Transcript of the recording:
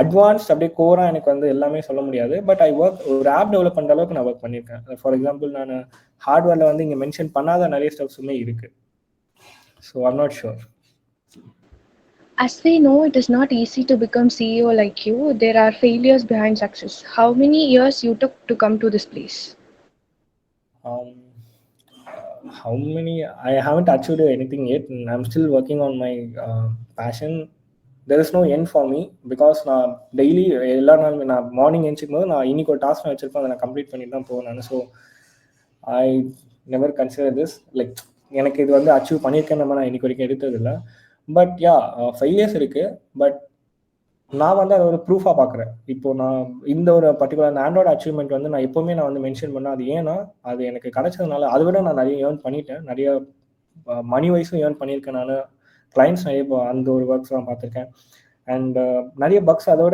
Advanced அப்படியே கோரா எனக்கு வந்து எல்லாமே சொல்ல முடியாது. பட் ஐ ஒர்க் ஒரு ஆப் டெவலப் பண்ணுற அளவுக்கு நான் ஒர்க் பண்ணியிருக்கேன். ஃபார் எக்ஸாம்பிள் நான் ஹார்ட்வேரில் வந்து இங்கே மென்ஷன் பண்ணாத நிறைய ஸ்டெப்ஸுமே இருக்கு. So I'm not sure. As we know, it is not easy to become CEO like you. There are failures behind success. How many years you took to come to this place? How many? I haven't achieved anything yet. I'm still working on my passion. There is no end for me because நான் daily எல்லா நாளுமே நான் morning எழுந்திரிக்கும் போது நான் இன்னைக்கு ஒரு task வச்சிருப்பேன், அதை நான் கம்ப்ளீட் பண்ணிட்டு தான் போவேன் நான். So I never consider this like எனக்கு இது வந்து அச்சீவ் பண்ணியிருக்கேன் நம்ம நான் இன்னைக்கு வரைக்கும் எடுத்ததில்லை. பட் யா, 5 years இருக்கு. பட் நான் வந்து அதை ஒரு ப்ரூஃபாக பார்க்குறேன். இப்போ நான் இந்த ஒரு பர்டிகுலர் அந்த ஆண்ட்ராய்டு அச்சீவ்மெண்ட் வந்து நான் எப்போவுமே நான் வந்து மென்ஷன் பண்ணேன். அது ஏன்னா அது எனக்கு கிடைச்சதுனால அதை விட நான் நிறைய ஏர்ன் பண்ணிட்டேன். நிறைய மணி வைஸும் ஏர்ன் பண்ணியிருக்கேன். நான் கிளைண்ட்ஸ் நிறைய அந்த ஒரு ஒர்க்ஸ்லாம் பார்த்துருக்கேன். அண்ட் நிறைய பக்ஸ் அதை விட